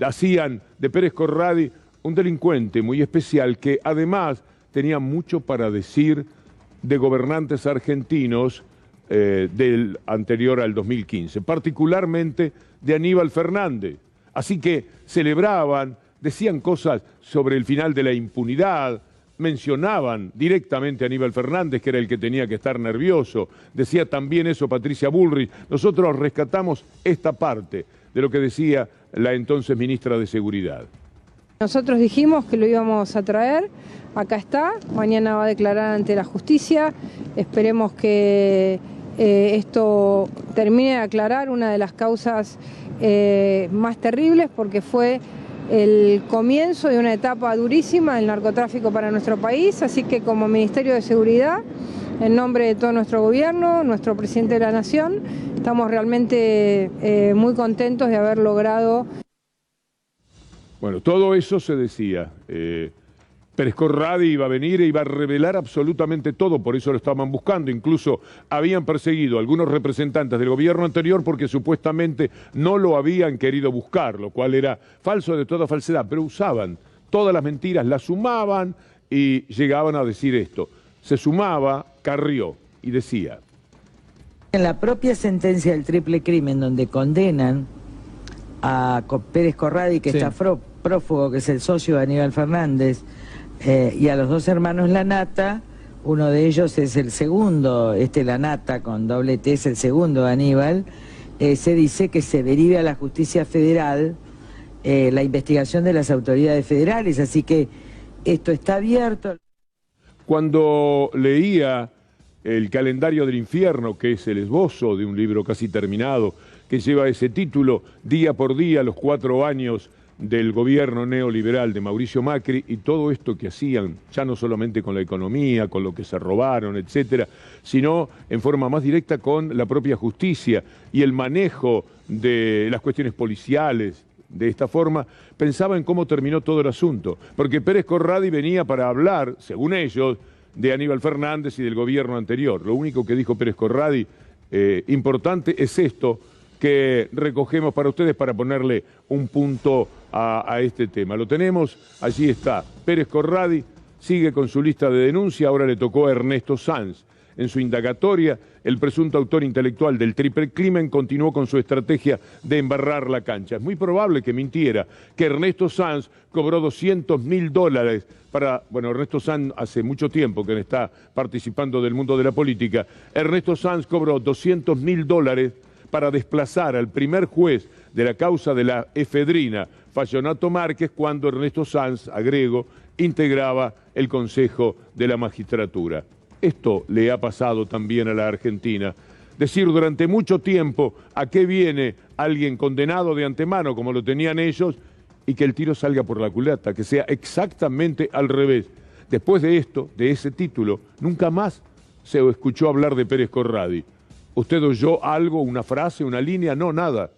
hacían de Pérez Corradi un delincuente muy especial que además tenía mucho para decir de gobernantes argentinos del anterior al 2015, particularmente de Aníbal Fernández. Así que celebraban, decían cosas sobre el final de la impunidad, mencionaban directamente a Aníbal Fernández, que era el que tenía que estar nervioso. Decía también eso Patricia Bullrich. Nosotros rescatamos esta parte de lo que decía la entonces ministra de Seguridad. Nosotros dijimos que lo íbamos a traer, acá está, mañana va a declarar ante la justicia, esperemos que esto termine de aclarar una de las causas más terribles, porque fue el comienzo de una etapa durísima del narcotráfico para nuestro país, así que como Ministerio de Seguridad, en nombre de todo nuestro gobierno, nuestro presidente de la Nación, estamos realmente muy contentos de haber logrado. Bueno, todo eso se decía. Pérez Corradi iba a venir e iba a revelar absolutamente todo, por eso lo estaban buscando. Incluso habían perseguido a algunos representantes del gobierno anterior porque supuestamente no lo habían querido buscar, lo cual era falso de toda falsedad, pero usaban todas las mentiras, las sumaban y llegaban a decir esto. Se sumaba Carrió y decía: en la propia sentencia del triple crimen, donde condenan a Pérez Corradi, que está prófugo, que es el socio de Aníbal Fernández, y a los dos hermanos Lanata, uno de ellos es el segundo, Lanata con doble T es el segundo de Aníbal, se dice que se derive a la justicia federal la investigación de las autoridades federales, así que esto está abierto. Cuando leía El calendario del infierno, que es el esbozo de un libro casi terminado, que lleva ese título, día por día, los 4 años del gobierno neoliberal de Mauricio Macri y todo esto que hacían, ya no solamente con la economía, con lo que se robaron, etcétera, sino en forma más directa con la propia justicia y el manejo de las cuestiones policiales. De esta forma, pensaba en cómo terminó todo el asunto, porque Pérez Corradi venía para hablar, según ellos, de Aníbal Fernández y del gobierno anterior. Lo único que dijo Pérez Corradi, importante, es esto que recogemos para ustedes para ponerle un punto a este tema. Lo tenemos, allí está. Pérez Corradi sigue con su lista de denuncia, ahora le tocó a Ernesto Sanz. En su indagatoria, el presunto autor intelectual del triple crimen continuó con su estrategia de embarrar la cancha. Es muy probable que mintiera, que Ernesto Sanz cobró $200.000 para... Bueno, Ernesto Sanz hace mucho tiempo que está participando del mundo de la política. Ernesto Sanz cobró $200.000 para desplazar al primer juez de la causa de la efedrina, Fallonato Márquez, cuando Ernesto Sanz, agrego, integraba el Consejo de la Magistratura. Esto le ha pasado también a la Argentina. Decir durante mucho tiempo a qué viene alguien condenado de antemano, como lo tenían ellos, y que el tiro salga por la culata, que sea exactamente al revés. Después de esto, de ese título, nunca más se escuchó hablar de Pérez Corradi. ¿Usted oyó algo, una frase, una línea? No, nada.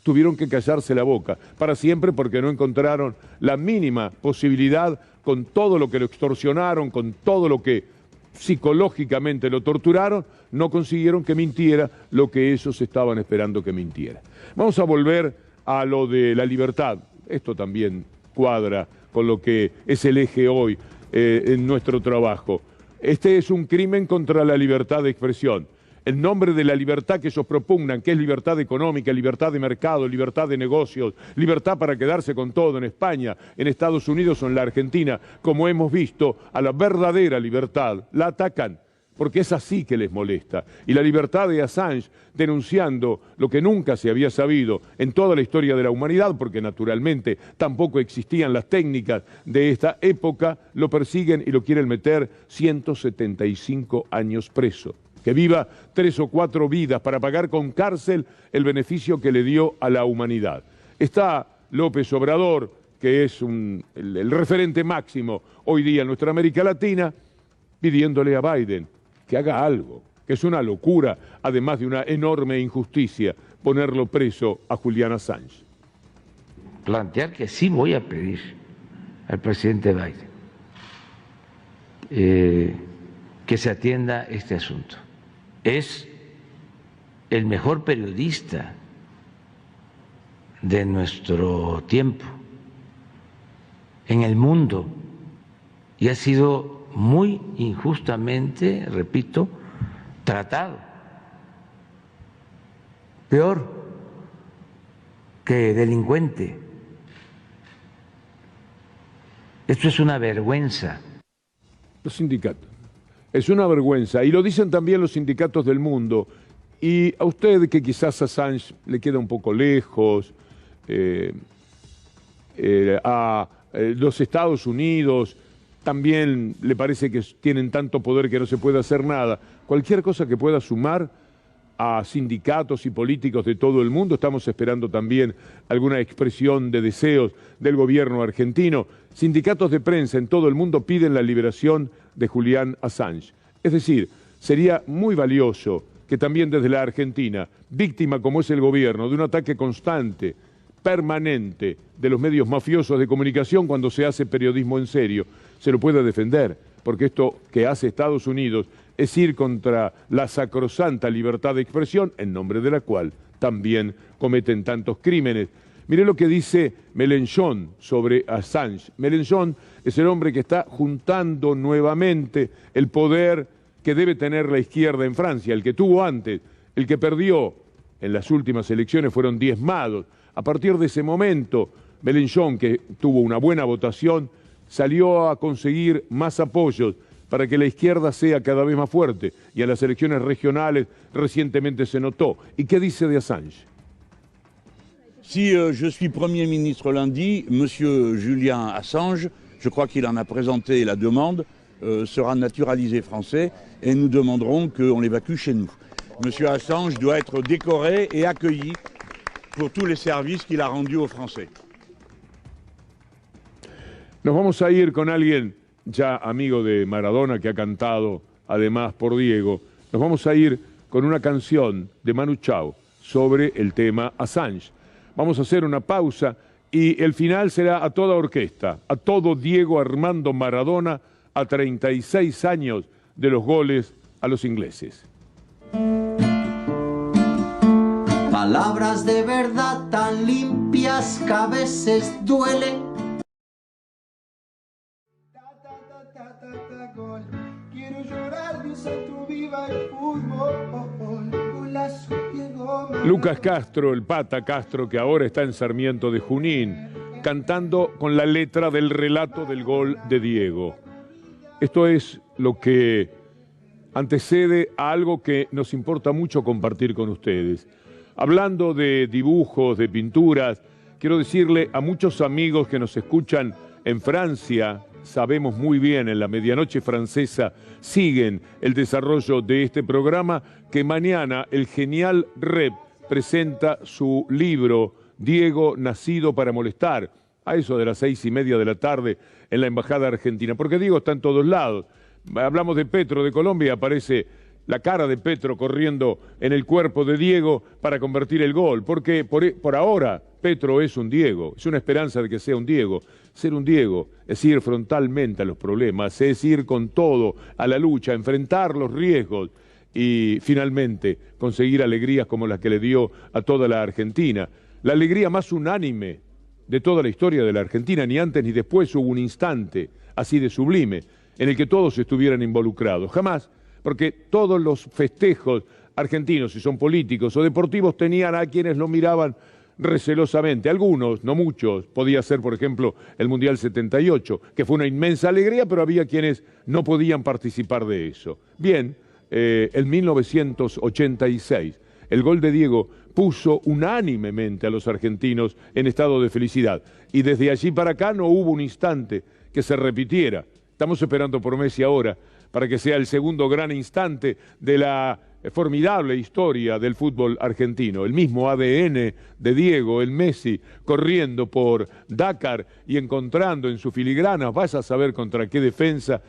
tuvieron que callarse la boca para siempre porque no encontraron la mínima posibilidad, con todo lo que lo extorsionaron, con todo lo que psicológicamente lo torturaron, no consiguieron que mintiera lo que ellos estaban esperando que mintiera. Vamos a volver a lo de la libertad. Esto también cuadra con lo que es el eje hoy en nuestro trabajo. Este es un crimen contra la libertad de expresión. En nombre de la libertad que ellos propugnan, que es libertad económica, libertad de mercado, libertad de negocios, libertad para quedarse con todo en España, en Estados Unidos o en la Argentina, como hemos visto, a la verdadera libertad la atacan, porque es así que les molesta. Y la libertad de Assange, denunciando lo que nunca se había sabido en toda la historia de la humanidad, porque naturalmente tampoco existían las técnicas de esta época, lo persiguen y lo quieren meter 175 años preso. Que viva 3 o 4 vidas para pagar con cárcel el beneficio que le dio a la humanidad. Está López Obrador, que es el referente máximo hoy día en nuestra América Latina, pidiéndole a Biden que haga algo, que es una locura, además de una enorme injusticia, ponerlo preso a Julian Assange. Plantear que sí voy a pedir al presidente Biden que se atienda este asunto. Es el mejor periodista de nuestro tiempo en el mundo y ha sido muy injustamente, repito, tratado. Peor que delincuente. Esto es una vergüenza. Los sindicatos. Es una vergüenza, y lo dicen también los sindicatos del mundo. Y a usted, que quizás Assange le queda un poco lejos, a los Estados Unidos también le parece que tienen tanto poder que no se puede hacer nada. Cualquier cosa que pueda sumar a sindicatos y políticos de todo el mundo, estamos esperando también alguna expresión de deseos del gobierno argentino. Sindicatos de prensa en todo el mundo piden la liberación de Julian Assange. Es decir, sería muy valioso que también desde la Argentina, víctima como es el gobierno de un ataque constante, permanente de los medios mafiosos de comunicación cuando se hace periodismo en serio, se lo pueda defender, porque esto que hace Estados Unidos es ir contra la sacrosanta libertad de expresión, en nombre de la cual también cometen tantos crímenes. Mire lo que dice Mélenchon sobre Assange. Mélenchon es el hombre que está juntando nuevamente el poder que debe tener la izquierda en Francia, el que tuvo antes, el que perdió en las últimas elecciones fueron diezmados. A partir de ese momento, Mélenchon, que tuvo una buena votación, salió a conseguir más apoyos para que la izquierda sea cada vez más fuerte, y en las elecciones regionales recientemente se notó. ¿Y qué dice de Assange? Si je suis Premier ministre lundi, Monsieur Julian Assange, je crois qu'il en a présenté la demande, sera naturalisé français et nous demanderons qu'on l'évacue chez nous. Monsieur Assange doit être décoré et accueilli pour tous les services qu'il a rendus aux Français. Nos vamos a ir con alguien ya amigo de Maradona, que ha cantado además por Diego. Nos vamos a ir con una canción de Manu Chao sobre el tema Assange. Vamos a hacer una pausa y el final será a toda orquesta, a todo Diego Armando Maradona, a 36 años de los goles a los ingleses. Palabras de verdad tan limpias que a veces duelen. Quiero llorar, dice tu viva el fútbol. Lucas Castro, el Pata Castro, que ahora está en Sarmiento de Junín, cantando con la letra del relato del gol de Diego. Esto es lo que antecede a algo que nos importa mucho compartir con ustedes. Hablando de dibujos, de pinturas, quiero decirle a muchos amigos que nos escuchan en Francia, sabemos muy bien, en la medianoche francesa siguen el desarrollo de este programa, que mañana el genial Rep presenta su libro Diego, nacido para molestar, a eso de las 6:30 de la tarde en la Embajada Argentina, porque Diego está en todos lados. Hablamos de Petro, de Colombia, aparece la cara de Petro corriendo en el cuerpo de Diego para convertir el gol, porque por ahora Petro es un Diego, es una esperanza de que sea un Diego. Ser un Diego es ir frontalmente a los problemas, es ir con todo a la lucha, enfrentar los riesgos y finalmente conseguir alegrías como las que le dio a toda la Argentina. La alegría más unánime de toda la historia de la Argentina, ni antes ni después hubo un instante así de sublime en el que todos estuvieran involucrados, jamás, porque todos los festejos argentinos, si son políticos o deportivos, tenían a quienes lo miraban recelosamente. Algunos, no muchos, podía ser, por ejemplo, el Mundial 78, que fue una inmensa alegría, pero había quienes no podían participar de eso. Bien, en 1986, el gol de Diego puso unánimemente a los argentinos en estado de felicidad, y desde allí para acá no hubo un instante que se repitiera. Estamos esperando por Messi ahora, para que sea el segundo gran instante de la formidable historia del fútbol argentino. El mismo ADN de Diego, el Messi, corriendo por Dakar y encontrando en su filigrana, vas a saber contra qué defensa,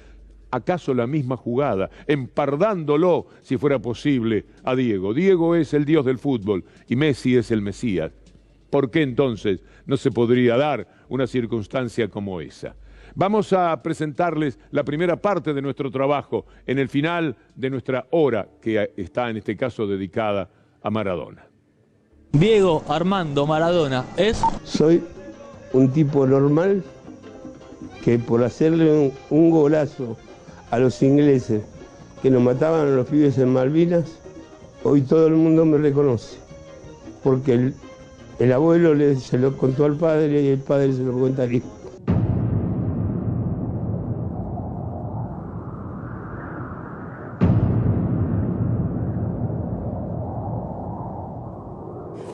acaso la misma jugada, empardándolo, si fuera posible, a Diego. Diego es el dios del fútbol y Messi es el Mesías. ¿Por qué entonces no se podría dar una circunstancia como esa? Vamos a presentarles la primera parte de nuestro trabajo en el final de nuestra hora, que está en este caso dedicada a Maradona. Diego Armando Maradona es... Soy un tipo normal que por hacerle un golazo a los ingleses que nos mataban a los pibes en Malvinas, hoy todo el mundo me reconoce, porque el abuelo se lo contó al padre y el padre se lo cuenta al hijo.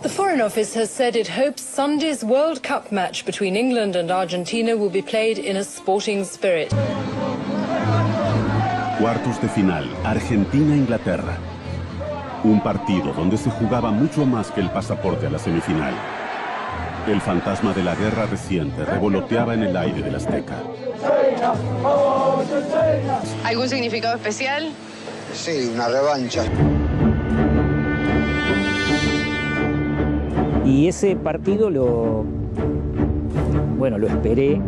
The Foreign Office has said it hopes Sunday's World Cup match between England and Argentina will be played in a sporting spirit. Cuartos de final, Argentina-Inglaterra. Un partido donde se jugaba mucho más que el pasaporte a la semifinal. El fantasma de la guerra reciente revoloteaba en el aire del Azteca. ¿Algún significado especial? Sí, una revancha. Y ese partido lo esperé.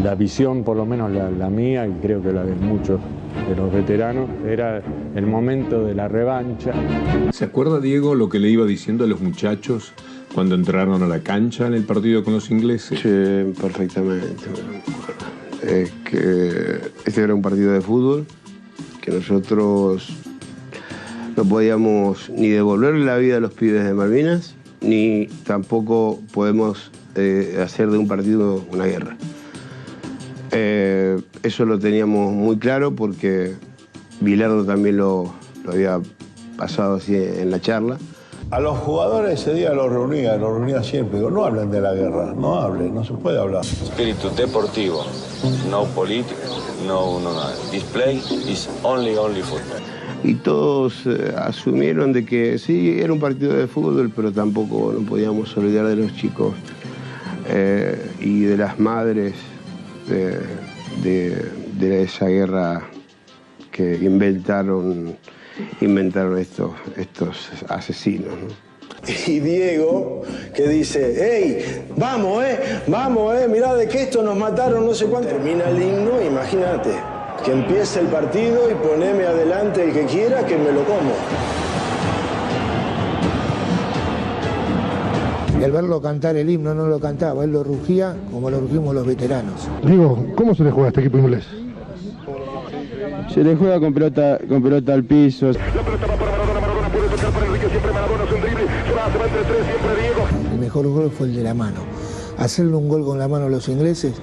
La visión, por lo menos la mía, y creo que la de muchos de los veteranos, era el momento de la revancha. ¿Se acuerda, Diego, lo que le iba diciendo a los muchachos cuando entraron a la cancha en el partido con los ingleses? Sí, perfectamente. Es que este era un partido de fútbol, que nosotros no podíamos ni devolverle la vida a los pibes de Malvinas, ni tampoco podemos hacer de un partido una guerra. Eso lo teníamos muy claro porque Bilardo también lo había pasado así en la charla. A los jugadores ese día los reunía siempre. Digo, no hablen de la guerra, no hablen, no se puede hablar. Espíritu deportivo, no político, no nada. Display is only football. Y todos asumieron de que sí, era un partido de fútbol, pero tampoco no podíamos olvidar de los chicos y de las madres de esa guerra que inventaron estos asesinos, ¿no? Y Diego, que dice, hey, vamos, mirá de que esto nos mataron no sé cuánto. Termina el himno, imagínate, que empiece el partido y poneme adelante el que quiera que me lo como. Y al verlo cantar el himno no lo cantaba, él lo rugía como lo rugimos los veteranos. Diego, ¿cómo se le juega a este equipo inglés? Se le juega con pelota al piso. La pelota va para Maradona puede tocar para Enrique, siempre Maradona es un drible, se va entre tres, siempre Diego. El mejor gol fue el de la mano. Hacerle un gol con la mano a los ingleses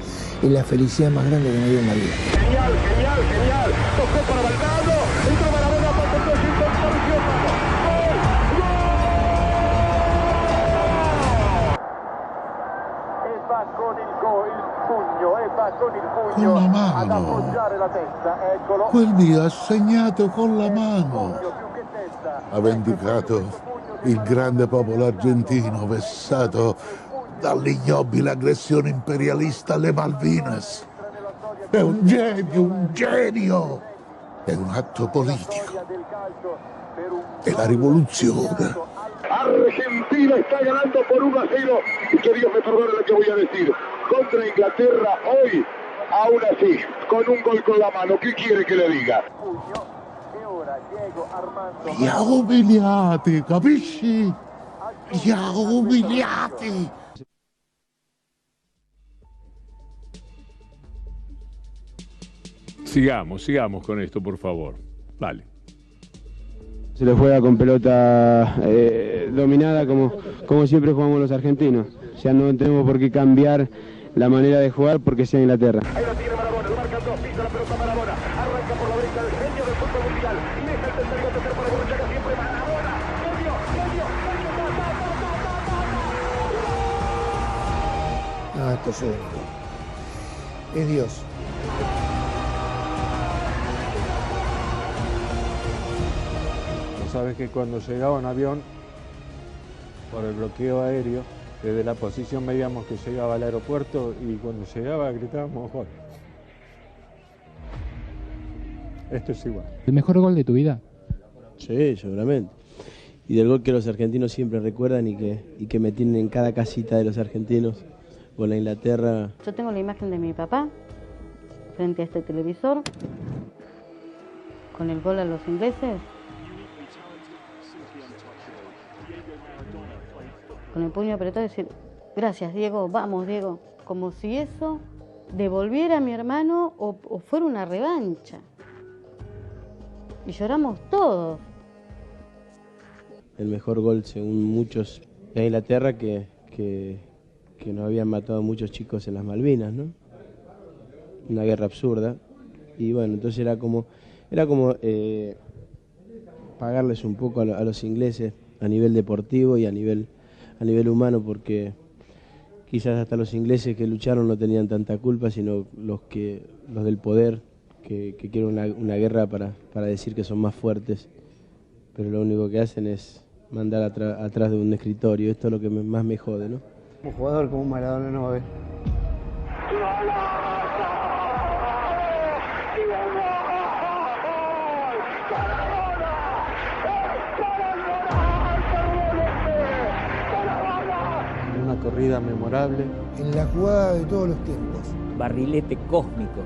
es la felicidad más grande que me dio en la vida. Genial. Tocó para Valdano, entró Maradona, pasó todo sin posición. Con la mano. Quel dì ha segnato con la mano. Ha vendicato il grande popolo argentino vessato dall'ignobile aggressione imperialista alle Malvinas. È un genio, un genio! È un atto politico. È la rivoluzione. Argentina está ganando por 1-0 y que Dios me perdone lo que voy a decir. Contra Inglaterra hoy, aún así, con un gol con la mano. ¿Qué quiere que le diga? Li ha umiliati, capisci? Li ha umiliati. Sigamos con esto, por favor. Vale. Se le juega con pelota dominada como siempre jugamos los argentinos. O sea, no tenemos por qué cambiar la manera de jugar porque sea Inglaterra. Ahí lo tiene Maradona, lo marcan dos, pisa la pelota Maradona, arranca por la derecha el genio del fútbol mundial, y deja el tercero para Borruchaga, siempre Maradona, genio, esto es único. Es Dios. Sabes que cuando llegaba un avión, por el bloqueo aéreo, desde la posición veíamos que llegaba al aeropuerto y cuando llegaba gritábamos gol. Esto es igual. ¿El mejor gol de tu vida? Sí, seguramente. Y del gol que los argentinos siempre recuerdan y que me tienen en cada casita de los argentinos. Con la Inglaterra. Yo tengo la imagen de mi papá frente a este televisor con el gol a los ingleses. Con el puño apretado y decir, gracias Diego, vamos Diego, como si eso devolviera a mi hermano o fuera una revancha. Y lloramos todos. El mejor gol, según muchos, de Inglaterra, que nos habían matado a muchos chicos en las Malvinas, ¿no? Una guerra absurda. Y bueno, entonces era como pagarles un poco a los ingleses a nivel deportivo y a nivel humano, porque quizás hasta los ingleses que lucharon no tenían tanta culpa, sino los del poder que quieren una guerra para decir que son más fuertes, pero lo único que hacen es mandar atrás de un escritorio. Esto es lo que más me jode, ¿no? Un jugador como Maradona no va a ver. Una corrida memorable. En la jugada de todos los tiempos. Barrilete cósmico.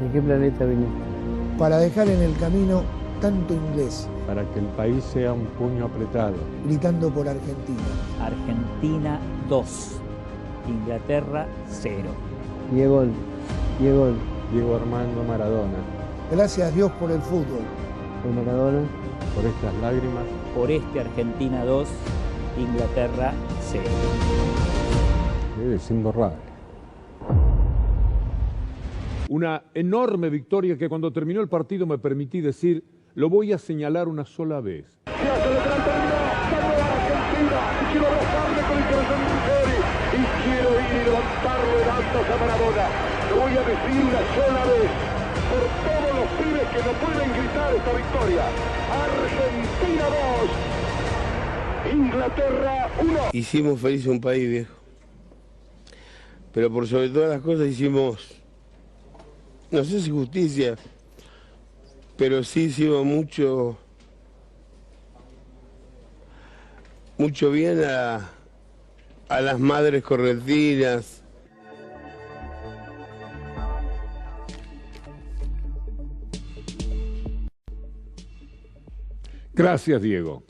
¿De qué planeta viniste? Para dejar en el camino tanto inglés. Para que el país sea un puño apretado. Gritando por Argentina. Argentina 2, Inglaterra 0. Diego Armando Maradona. Gracias a Dios por el fútbol. Por Maradona. Por estas lágrimas. Por este Argentina 2, Inglaterra 0. Es imborrable. Una enorme victoria que cuando terminó el partido me permití decir, lo voy a señalar una sola vez. Se hace el gran término, ganó Argentina, y quiero abrazarle con el corazón sincero, y quiero ir y levantarle en altos a Maradona. Lo voy a decir una sola vez, por todos los pibes que no pueden gritar esta victoria. Argentina 2, Inglaterra 1. Hicimos feliz un país, viejo. Pero por sobre todas las cosas hicimos, no sé si justicia, pero sí hicimos mucho bien a las madres correntinas. Gracias, Diego.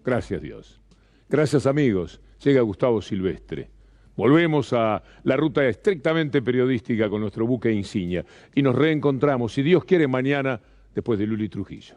Gracias, Dios. Gracias, amigos. Llega Gustavo Silvestre. Volvemos a la ruta estrictamente periodística con nuestro buque insignia y nos reencontramos, si Dios quiere, mañana después de Luli Trujillo.